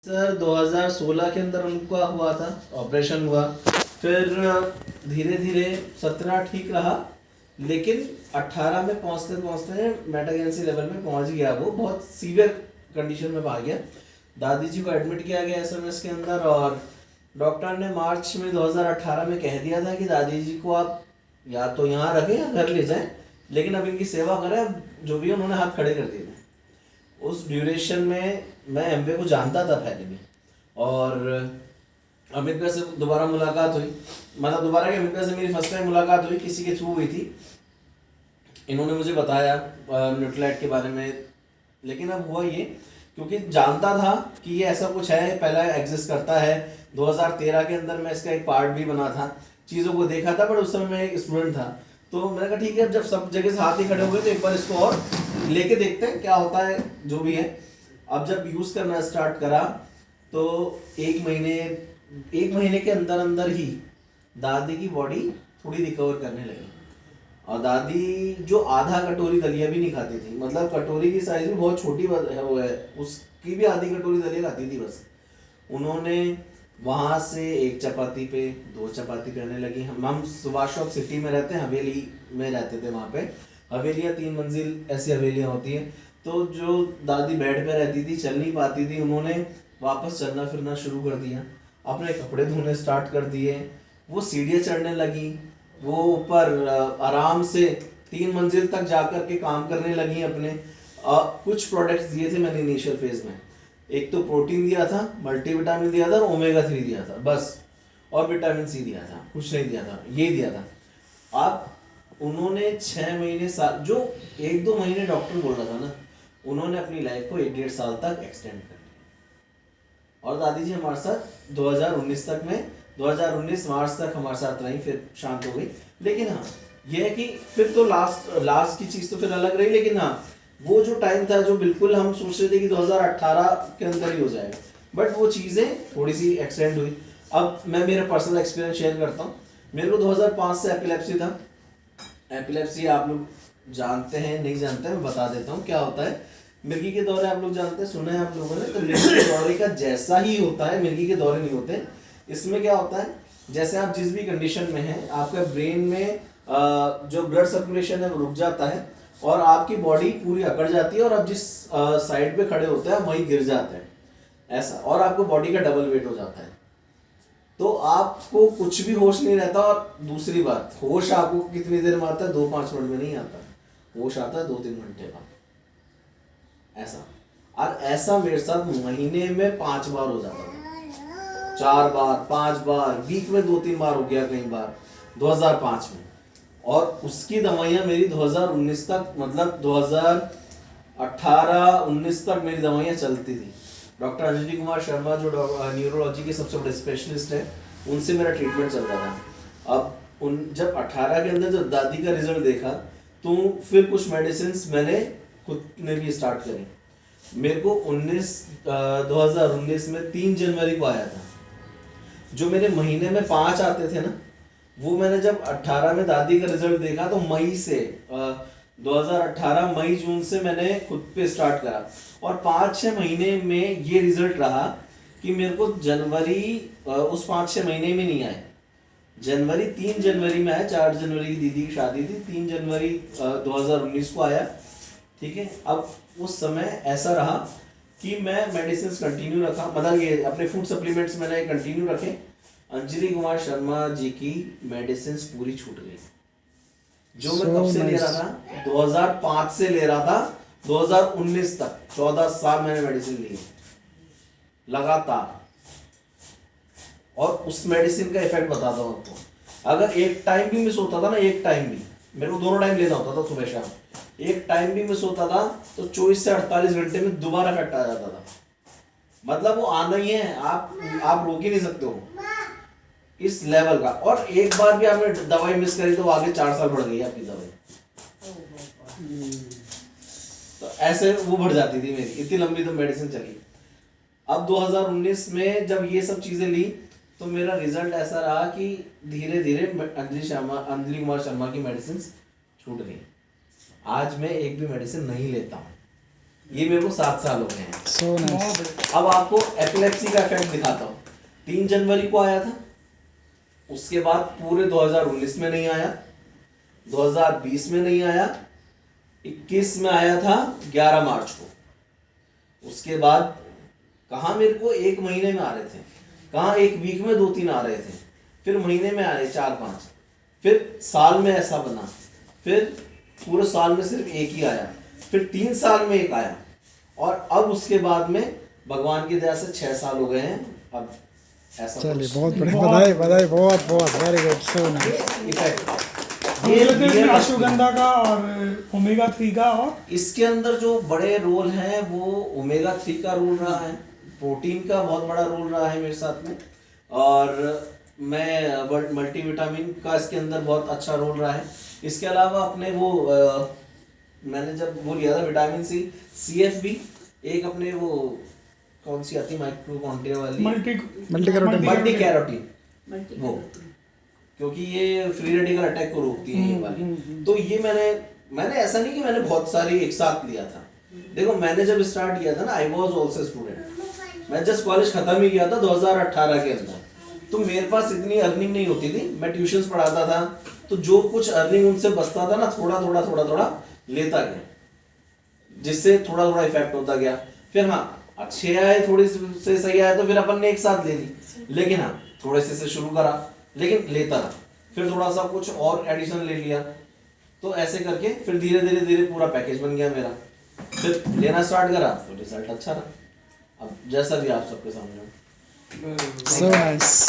Sir 2016 के अंदर उनका हुआ था, ऑपरेशन हुआ। फिर धीरे धीरे 17 ठीक रहा, लेकिन 18 में पहुंचते पहुंचते मेटागेंसी लेवल में पहुंच गया। वो बहुत सीवियर कंडीशन में आ गया। दादी जी को एडमिट किया गया एसएमएस के अंदर, और डॉक्टर ने मार्च में 2018 में कह दिया था कि दादी जी को आप या तो यहाँ रखें या घर ले जाएं, लेकिन अब इनकी सेवा करें। अब जो भी उन्होंने हाथ खड़े कर दिए थे। उस ड्यूरेशन में मैं एमवे को जानता था पहले भी, और अमित भाई से दोबारा मुलाकात हुई। मतलब दोबारा अमित भाई से मेरी फर्स्ट टाइम मुलाकात हुई, किसी के थ्रू हुई थी। इन्होंने मुझे बताया न्यूट्रलाइट के बारे में। लेकिन अब हुआ ये, क्योंकि जानता था कि ये ऐसा कुछ है, पहला एग्जिस्ट करता है। 2013 के अंदर मैं इसका एक पार्ट भी बना था, चीज़ों को देखा था, बट उस समय मैं एक स्टूडेंट था। तो मैंने कहा ठीक है, जब सब जगह से हाथ ही खड़े हो गए तो एक बार इसको और लेके देखते हैं क्या होता है जो भी है। अब जब यूज़ करना स्टार्ट करा तो एक महीने के अंदर अंदर ही दादी की बॉडी थोड़ी रिकवर करने लगी। और दादी जो आधा कटोरी दलिया भी नहीं खाती थी, मतलब कटोरी की साइज भी बहुत छोटी है, वो है उसकी भी आधी कटोरी दलिया खाती थी बस। उन्होंने वहाँ से एक चपाती पे 2 चपाती पे आने लगी। हम सुभाष चौक सिटी में रहते हैं, हवेली में रहते थे। वहाँ पे हवेलियाँ 3 मंजिल ऐसी हवेलियाँ होती हैं। तो जो दादी बेड पे रहती थी, चल नहीं पाती थी, उन्होंने वापस चलना फिरना शुरू कर दिया, अपने कपड़े धोने स्टार्ट कर दिए। वो सीढ़ियाँ चढ़ने लगी, वो ऊपर आराम से 3 मंजिल तक जाकर के काम करने लगी अपने। कुछ प्रोडक्ट्स दिए थे मैंने इनिशियल फेज में। एक तो प्रोटीन दिया था, मल्टीविटामिन दिया था और ओमेगा 3 दिया था बस, और विटामिन सी दिया था, कुछ नहीं दिया था, ये दिया था। आप उन्होंने 6 महीने साल जो 1-2 महीने डॉक्टर बोल रहा था ना, उन्होंने अपनी लाइफ को 1-1.5 साल तक एक्सटेंड कर लिया। और दादी जी हमारे साथ 2019 तक में 2019 मार्च तक हमारे साथ रही, फिर शांत हो गई। लेकिन हाँ, यह है कि फिर तो लास्ट की चीज़ तो फिर अलग रही। लेकिन हाँ, वो जो टाइम था जो बिल्कुल हम सोच रहे थे कि 2018 के अंदर ही हो जाएगा, बट वो चीज़ें थोड़ी सी एक्सटेंड हुई। अब मैं मेरा पर्सनल एक्सपीरियंस शेयर करता हूँ। मेरे को 2005 से एपिलेप्सी था। एपिलेप्सी आप लोग जानते हैं नहीं जानते हैं, मैं बता देता हूँ क्या होता है। मिर्गी के दौरे आप लोग जानते हैं, सुने हैं आप लोगों ने। तो मिर्गी के दौरे का जैसा ही होता है, मिर्गी के दौरे नहीं होते। इसमें क्या होता है, जैसे आप जिस भी कंडीशन में हैं, आपका ब्रेन में जो ब्लड सर्कुलेशन है वो रुक जाता है, और आपकी बॉडी पूरी अकड़ जाती है, और आप जिस साइड पे खड़े होते हैं वहीं गिर जाते हैं ऐसा, और आपको बॉडी का डबल वेट हो जाता है। तो आपको कुछ भी होश नहीं रहता। और दूसरी बात, होश आपको कितनी देर में आता है? 2-5 मिनट में नहीं आता, होश आता है 2-3 घंटे बाद ऐसा। और ऐसा मेरे साथ महीने में 5 बार हो जाता था, 4 बार 5 बार, वीक में 2-3 बार हो गया कई बार 2005 में। और उसकी दवाइयाँ मेरी 2019 तक, मतलब 2018-19 तक मेरी दवाइयाँ चलती थी। डॉक्टर अंजलि कुमार शर्मा जो न्यूरोलॉजी के सबसे बड़े स्पेशलिस्ट हैं, उनसे मेरा ट्रीटमेंट चलता था। अब जब 18 के अंदर जब दादी का रिजल्ट देखा, तो फिर कुछ मेडिसिन मैंने खुद ने भी स्टार्ट करी। मेरे को 2019 में 3 जनवरी को आया था। जो मेरे महीने में 5 आते थे ना, वो मैंने जब 18 में दादी का रिजल्ट देखा तो मई से 2018 मई जून से मैंने खुद पे स्टार्ट करा। और 5-6 महीने में ये रिजल्ट रहा कि मेरे को जनवरी उस 5-6 महीने में नहीं आए। 3 जनवरी में आया। 4 जनवरी की दीदी की शादी थी, 3 जनवरी 2019 को आया। ठीक है। अब उस समय ऐसा रहा कि मैं मेडिसिन कंटिन्यू रखा, मतलब ये अपने फूड सप्लीमेंट्स मैंने कंटिन्यू रखे। अंजलि कुमार शर्मा जी की मेडिसिन पूरी छूट गई। जो मैं कब से ले रहा था, 2005 से ले रहा था 2019 तक, 14 साल मैंने मेडिसिन ली लगातार। और उस मेडिसिन का इफेक्ट बताता हूँ आपको। अगर एक टाइम भी मिस होता था ना, एक टाइम भी, मेरे को दोनों टाइम लेना होता था, सुबह शाम, एक टाइम भी मिस होता था तो 24 से 48 घंटे में दोबारा इफेक्ट आ जाता था। मतलब वो आना ही है, आप रोक ही नहीं सकते हो इस लेवल का। और एक बार भी आपने दवाई मिस करी तो आगे 4 साल बढ़ गई आपकी दवाई। तो ऐसे वो बढ़ जाती थी मेरी, इतनी लंबी तो मेडिसिन चली। अब 2019 में जब ये सब चीजें ली, तो मेरा रिजल्ट ऐसा रहा कि धीरे धीरे अंजलि कुमार शर्मा की मेडिसिन छूट गई। आज मैं एक भी मेडिसिन नहीं लेता हूँ। ये मेरे को 7 साल हो गए हैं। So nice. अब आपको एपिलेप्सी का इफेक्ट दिखाता हूँ। 3 जनवरी को आया था, उसके बाद पूरे 2019 में नहीं आया, 2020 में नहीं आया, 21 में आया था 11 मार्च को। उसके बाद कहाँ मेरे को 1 महीने में आ रहे थे, कहाँ 1 वीक में 2-3 आ रहे थे, फिर महीने में आए 4-5, फिर साल में ऐसा बना, फिर पूरे साल में सिर्फ 1 ही आया, फिर 3 साल में 1 आया, और अब उसके बाद में भगवान की दया से 6 साल हो गए हैं। अब ऐसा चलिए कुछ बहुत बढ़िया, बधाई बधाई, बहुत बहुत very good, so nice. Effect मुझे लगता है इसमें अश्वगंधा का और ओमेगा 3 का, और इसके अंदर जो बड़े रोल हैं वो ओमेगा 3 का रोल रहा है, प्रोटीन का बहुत बड़ा रोल रहा है मेरे साथ में, और मैं मल्टीविटामिन का इसके अंदर बहुत अच्छा रोल रहा है। इसके अलावा अपने वो मैंने जब वो लिया था विटामिन सी, CFB, एक अपने वो कौन सी आती है माइक्रोकॉन्ड्रिया वाली, मल्टी कैरोटीन, वो क्योंकि ये फ्री रेडिकल अटैक को रोकती है ये वाली। तो ये मैंने ऐसा नहीं कि मैंने बहुत सारी एक साथ लिया था। देखो मैंने जब स्टार्ट किया था ना, आई वाज आल्सो स्टूडेंट, मैं जस्ट कॉलेज खत्म ही किया था 2018 के अंदर, तो मेरे पास इतनी अर्निंग नहीं होती थी, मैं ट्यूशंस पढ़ाता था, तो जो कुछ अर्निंग उनसे बचता था ना, थोड़ा थोड़ा लेता गया, जिससे थोड़ा थोड़ा इफेक्ट होता गया। फिर हाँ अच्छे आए, थोड़ी से सही आए तो फिर अपन ने एक साथ ले ली, लेकिन हाँ थोड़े से शुरू करा, लेकिन लेता रहा, फिर थोड़ा सा कुछ और एडिशन ले लिया, तो ऐसे करके फिर धीरे धीरे पूरा पैकेज बन गया मेरा। फिर लेना स्टार्ट करा तो रिजल्ट अच्छा रहा, अब जैसा भी आप सबके सामने। So nice.